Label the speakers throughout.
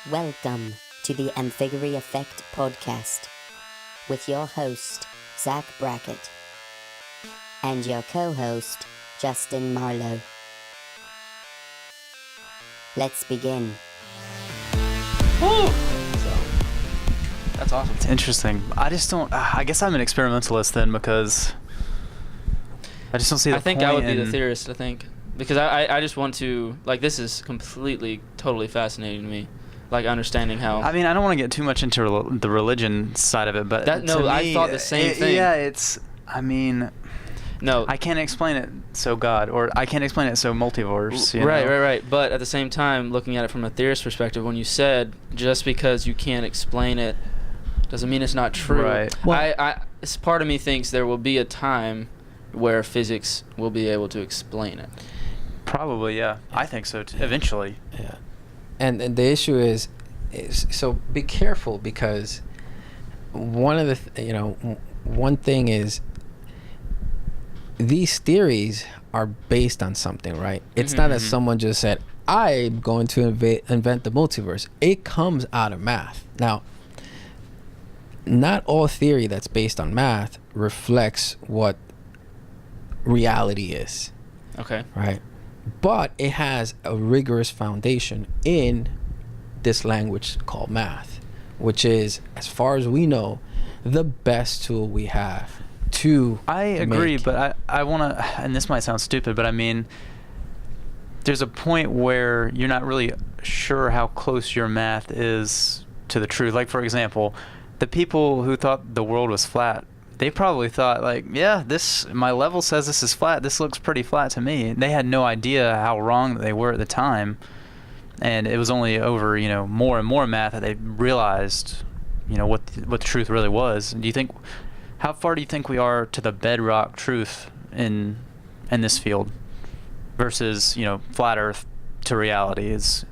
Speaker 1: Welcome to the Amphigory Effect podcast with your host, Zach Brackett, and your co-host, Justin Marlowe. Let's begin.
Speaker 2: Woo! So, that's awesome.
Speaker 3: It's interesting. I just don't. I guess I'm an experimentalist then, because I just don't see the
Speaker 2: I think
Speaker 3: point
Speaker 2: I would be
Speaker 3: in-
Speaker 2: the theorist, I think. Because I just want to, like, this is completely, totally fascinating to me. Like, understanding how...
Speaker 3: I mean, I don't want to get too much into the religion side of it, but
Speaker 2: That- no,
Speaker 3: to
Speaker 2: I
Speaker 3: me,
Speaker 2: thought the same thing.
Speaker 3: Yeah, it's. I mean,
Speaker 2: no.
Speaker 3: I can't explain it so God, or I can't explain it so multiverse. You know?
Speaker 2: Right. But at the same time, looking at it from a theorist perspective, when you said just because you can't explain it doesn't mean it's not true.
Speaker 3: Right.
Speaker 2: Well, part of me thinks there will be a time where physics will be able to explain it.
Speaker 3: Probably, yeah. I think so. Eventually.
Speaker 4: Yeah, and the issue is so be careful, because one of the one thing is these theories are based on something, right? It's not that someone just said, I'm going to invent the multiverse. It comes out of math. Now, not all theory that's based on math reflects what reality is,
Speaker 2: Okay.
Speaker 4: right? But it has a rigorous foundation in this language called math, which is, as far as we know, the best tool we have to
Speaker 3: I agree,
Speaker 4: make-
Speaker 3: but I want to, and this might sound stupid, but I mean, there's a point where you're not really sure how close your math is to the truth. Like, for example, the people who thought the world was flat, they probably thought, like, yeah, my level says this is flat. This looks pretty flat to me. They had no idea how wrong they were at the time. And it was only over, more and more math that they realized, what the truth really was. How far do you think we are to the bedrock truth in this field versus, flat Earth to reality is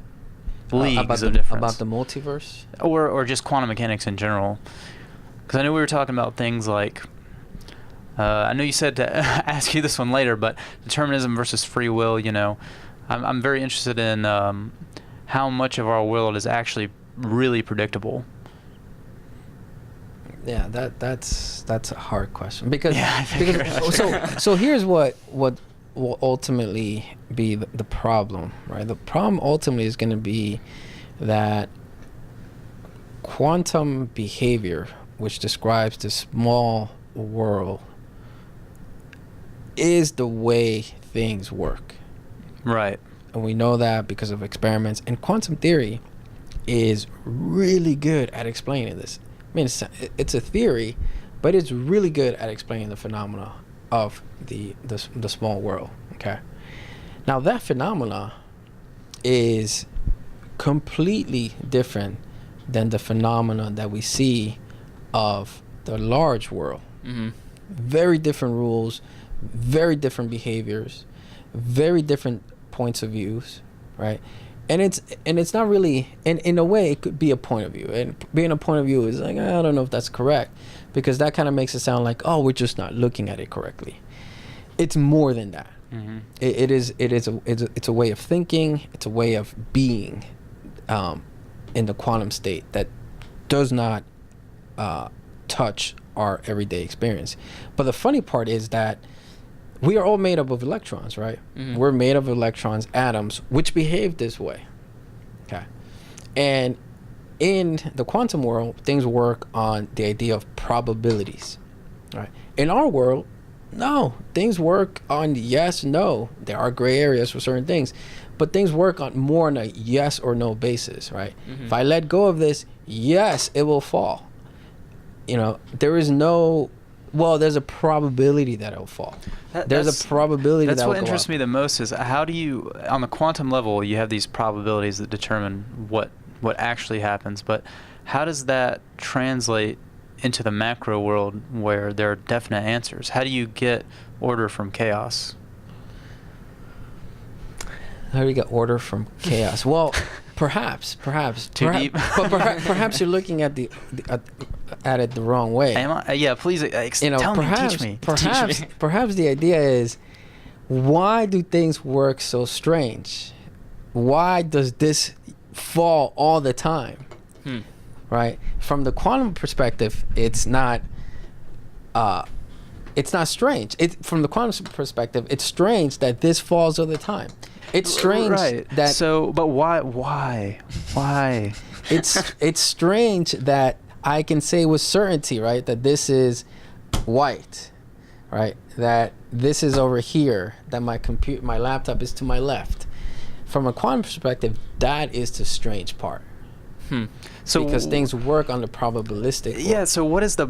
Speaker 3: leagues of difference.
Speaker 4: about the multiverse.
Speaker 3: Or just quantum mechanics in general. Because I know we were talking about things like, I know you said to ask you this one later, but determinism versus free will, I'm very interested in how much of our world is actually really predictable.
Speaker 4: Yeah, that's a hard question, because
Speaker 3: Yeah, I figured.
Speaker 4: so here's what will ultimately be the problem, right? The problem ultimately is going to be that quantum behavior, which describes the small world, is the way things work.
Speaker 3: Right.
Speaker 4: And we know that because of experiments. And quantum theory is really good at explaining this. I mean, it's a theory, but it's really good at explaining the phenomena of the small world. Okay. Now, that phenomena is completely different than the phenomena that we see of the large world.
Speaker 2: Mm-hmm.
Speaker 4: Very different rules, very different behaviors, very different points of views, right? And it's not really, and in a way it could be a point of view, and being a point of view is like, I don't know if that's correct, because that kind of makes it sound like, oh, we're just not looking at it correctly. It's more than that.
Speaker 3: Mm-hmm.
Speaker 4: It's a way of thinking. It's a way of being in the quantum state that does not touch our everyday experience. But the funny part is that we are all made up of electrons, right?
Speaker 2: Mhm.
Speaker 4: We're made of electrons, atoms, which behave this way. Okay. And in the quantum world, things work on the idea of probabilities, right? In our world, no, things work on yes, no. There are gray areas for certain things, but things work on more on a yes or no basis, right?
Speaker 2: Mhm.
Speaker 4: If I let go of this, yes, it will fall. There is no, well, there's a probability that it'll fall. There's a probability
Speaker 3: That's
Speaker 4: that
Speaker 3: what
Speaker 4: will go
Speaker 3: interests
Speaker 4: up.
Speaker 3: me the most is how do you, on the quantum level, you have these probabilities that determine what actually happens, but how does that translate into the macro world where there are definite answers? How do you get order from chaos?
Speaker 4: How do you get order from chaos? Well, perhaps.
Speaker 3: Too deep?
Speaker 4: But perhaps you're looking at at it the wrong way.
Speaker 3: Am I? Yeah, please tell
Speaker 4: perhaps,
Speaker 3: me, teach me.
Speaker 4: Perhaps,
Speaker 3: Teach me.
Speaker 4: perhaps the idea is, why do things work so strange? Why does this fall all the time,
Speaker 2: Hmm.
Speaker 4: right? From the quantum perspective, it's not strange. From the quantum perspective, it's strange that this falls all the time. It's strange
Speaker 3: Right.
Speaker 4: that
Speaker 3: So, but why?
Speaker 4: it's strange that I can say with certainty, right, that this is white, right, that this is over here, that my laptop is to my left. From a quantum perspective, that is the strange part.
Speaker 3: So
Speaker 4: Because things work on the probabilistic world.
Speaker 3: Yeah. So what is the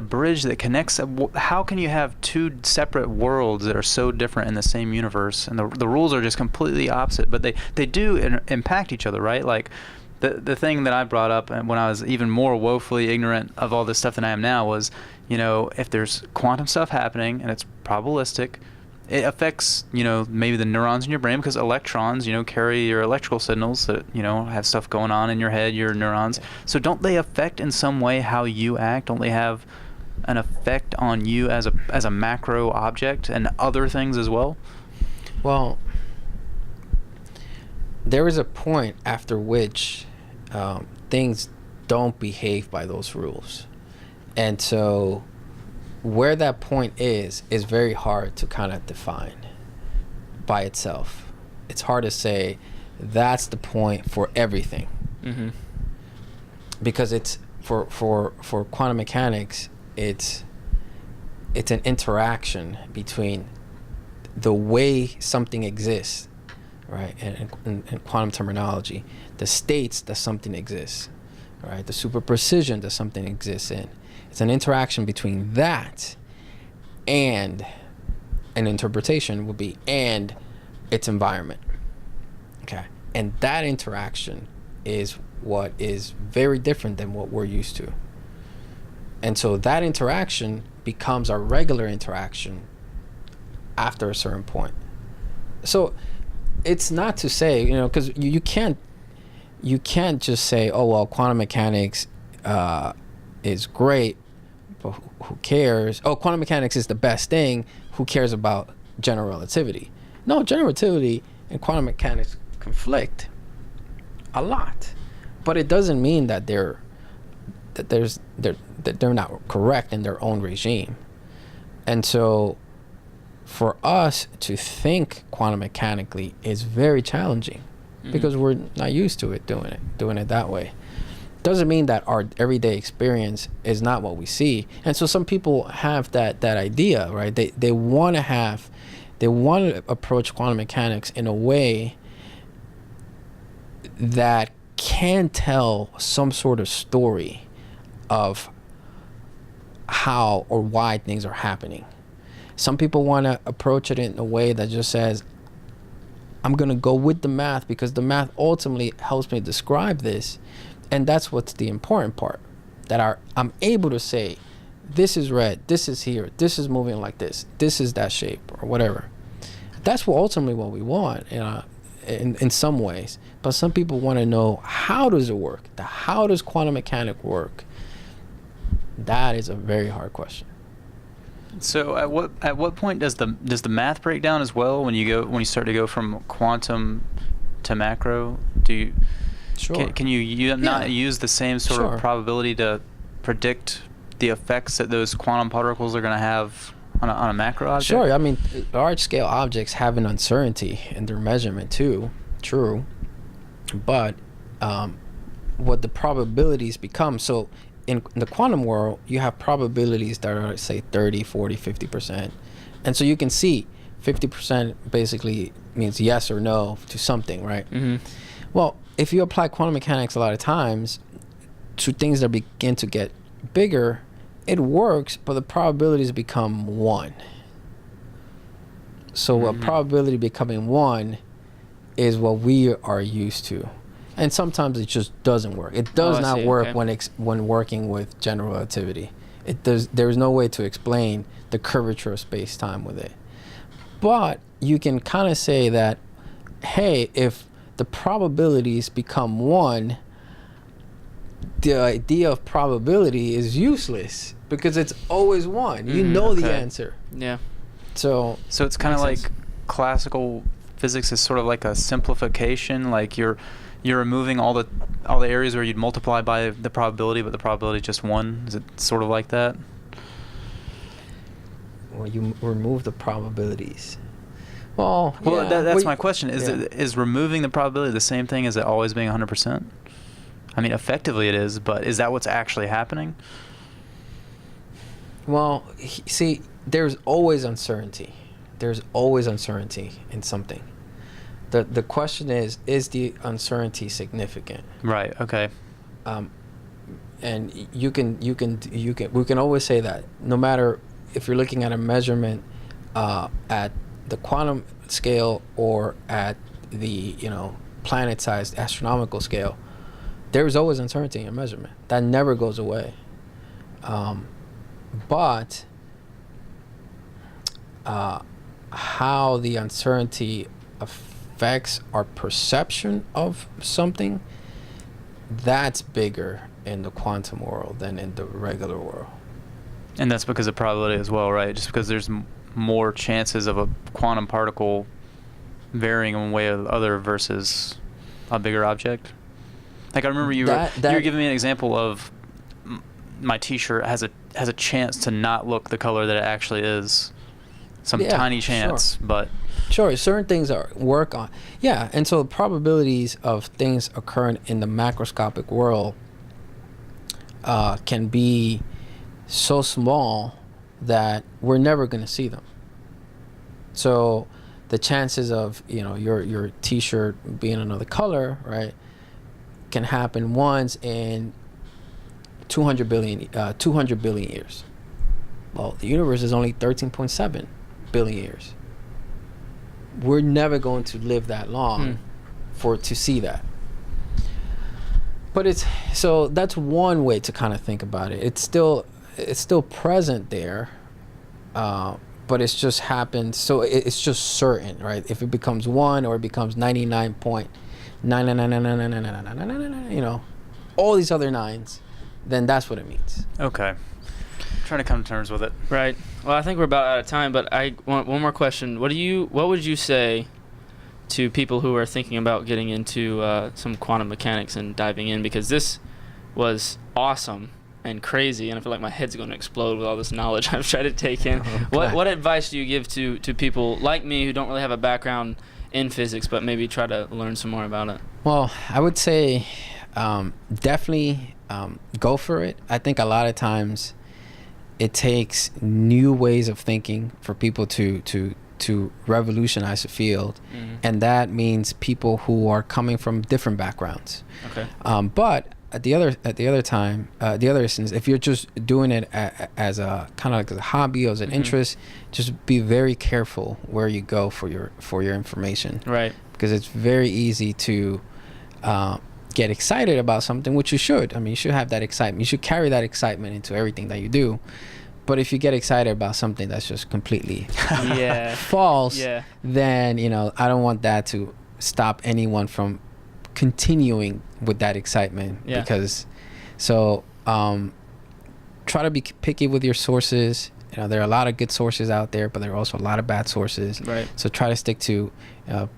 Speaker 3: bridge that connects? How can you have two separate worlds that are so different in the same universe, and the rules are just completely opposite, but they do impact each other, right? Like the thing that I brought up when I was even more woefully ignorant of all this stuff than I am now was, if there's quantum stuff happening and it's probabilistic, it affects, maybe the neurons in your brain, because electrons, carry your electrical signals that, have stuff going on in your head, your neurons. So don't they affect in some way how you act? Don't they have an effect on you as a macro object and other things as well?
Speaker 4: Well, there is a point after which things don't behave by those rules. And so where that point is very hard to kind of define by itself. It's hard to say that's the point for everything.
Speaker 2: Mm-hmm.
Speaker 4: Because it's for quantum mechanics, it's an interaction between the way something exists, right? And in quantum terminology, the states that something exists, right? The super precision that something exists in. It's an interaction between that and an interpretation would be and its environment. Okay. And that interaction is what is very different than what we're used to. And so that interaction becomes our regular interaction after a certain point. So it's not to say, because you can't just say, oh, well, quantum mechanics is great, but who cares? Oh, quantum mechanics is the best thing. Who cares about general relativity? No, general relativity and quantum mechanics conflict a lot, but it doesn't mean that they're not correct in their own regime. And so, for us to think quantum mechanically is very challenging, because we're not used to doing it that way. Doesn't mean that our everyday experience is not what we see. And so some people have that idea, right? They want to approach quantum mechanics in a way that can tell some sort of story of how or why things are happening. Some people want to approach it in a way that just says, I'm going to go with the math because the math ultimately helps me describe this. And that's what's the important part, that I'm able to say, this is red, this is here, this is moving like this is that shape, or whatever. That's ultimately what we want in some ways. But some people want to know, how does it work? How does quantum mechanics work? That is a very hard question.
Speaker 3: So at what point does the math break down as well when you start to go from quantum to macro?
Speaker 4: Sure.
Speaker 3: Can you not use the same sort
Speaker 4: Sure.
Speaker 3: of probability to predict the effects that those quantum particles are going to have on a macro object?
Speaker 4: Sure. I mean, large scale objects have an uncertainty in their measurement too. True. But what the probabilities become, so in the quantum world, you have probabilities that are, say, 30, 40, 50%. And so you can see 50% basically means yes or no to something, right?
Speaker 2: Mm-hmm.
Speaker 4: Well, if you apply quantum mechanics a lot of times to things that begin to get bigger, it works, but the probabilities become 1. So a probability becoming 1 is what we are used to. And sometimes it just doesn't work. It does not work when working with general relativity. There's no way to explain the curvature of space-time with it. But you can kind of say that, hey, if the probabilities become 1, the idea of probability is useless because it's always 1. You know the answer.
Speaker 2: Yeah.
Speaker 4: So
Speaker 3: it's kind of like
Speaker 2: sense.
Speaker 3: classical physics is sort of like a simplification. Like you're you're removing all the areas where you'd multiply by the probability, but the probability is just 1. Is it sort of like that?
Speaker 4: Well, you remove the probabilities. Well,
Speaker 3: that's my question.
Speaker 4: yeah.
Speaker 3: Is removing the probability the same thing as it always being 100%? I mean, effectively it is, but is that what's actually happening?
Speaker 4: Well, see, there's always uncertainty. There's always uncertainty in something. The question is the uncertainty significant?
Speaker 3: Right. Okay.
Speaker 4: And we can always say that no matter if you're looking at a measurement at the quantum scale or at the planet-sized astronomical scale, there is always uncertainty in measurement. That never goes away. But how the uncertainty affects our perception of something, that's bigger in the quantum world than in the regular world.
Speaker 3: And that's because of probability as well, right? Just because there's more chances of a quantum particle varying in one way or the other versus a bigger object. Like I remember you were giving me an example of my T-shirt has a chance to not look the color that it actually is. Some tiny chance,
Speaker 4: sure.
Speaker 3: but
Speaker 4: sure, certain things work on. Yeah, and so probabilities of things occurring in the macroscopic world can be so small that we're never going to see them. So the chances of your T-shirt being another color, right, can happen once in 200 billion years. Well, the universe is only 13.7 billion years. We're never going to live that long to see that. But that's one way to kind of think about it. It's still present there, but it's just happened. So it's just certain, right? If it becomes 1 or it becomes 99.9999999, all these other nines, then that's what it means.
Speaker 3: okay. Trying to come to terms with it.
Speaker 2: Right. Well, I think we're about out of time, but I want one more question. What would you say to people who are thinking about getting into some quantum mechanics and diving in? Because this was awesome and crazy, and I feel like my head's going to explode with all this knowledge I've tried to take in.
Speaker 4: Okay.
Speaker 2: What advice do you give to people like me who don't really have a background in physics, but maybe try to learn some more about it?
Speaker 4: Well, I would say definitely go for it. I think a lot of times it takes new ways of thinking for people to revolutionize the field, and that means people who are coming from different backgrounds.
Speaker 2: Okay.
Speaker 4: But at the other instance, if you're just doing it as a kind of like a hobby or as an interest, just be very careful where you go for your information.
Speaker 2: Right.
Speaker 4: Because it's very easy to get excited about something, which you should. I mean, you should have that excitement. You should carry that excitement into everything that you do. But if you get excited about something that's just completely false, then I don't want that to stop anyone from continuing with that excitement.
Speaker 2: Yeah.
Speaker 4: Because try to be picky with your sources. There are a lot of good sources out there, but there are also a lot of bad sources.
Speaker 2: Right. So
Speaker 4: try to stick to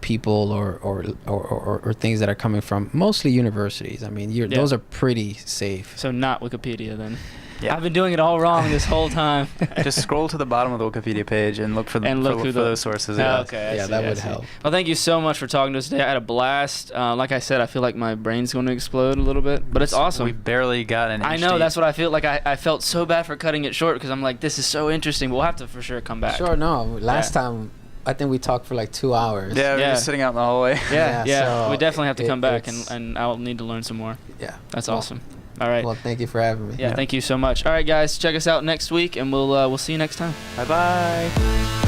Speaker 4: people or things that are coming from mostly universities. I mean, those are pretty safe.
Speaker 2: So not Wikipedia then.
Speaker 3: Yeah.
Speaker 2: I've been doing it all wrong this whole time.
Speaker 3: Just scroll to the bottom of the Wikipedia page and look for those sources.
Speaker 4: Okay, that would help.
Speaker 2: Well, thank you so much for talking to us today. I had a blast. Like I said, I feel like my brain's going to explode a little bit, but it's awesome.
Speaker 3: We barely got an
Speaker 2: I know, that's what I feel like. I felt so bad for cutting it short because I'm like, this is so interesting. We'll have to for sure come back.
Speaker 4: Sure, no. Last time, I think we talked for like 2 hours.
Speaker 3: Yeah, we were just sitting out in the hallway.
Speaker 2: Yeah.
Speaker 4: So
Speaker 2: we definitely have to come back, and I'll need to learn some more.
Speaker 4: Yeah.
Speaker 2: That's awesome. All right.
Speaker 4: Well, thank you for having me.
Speaker 2: Yeah, thank you so much. All right, guys, check us out next week, and we'll see you next time.
Speaker 3: Bye-bye.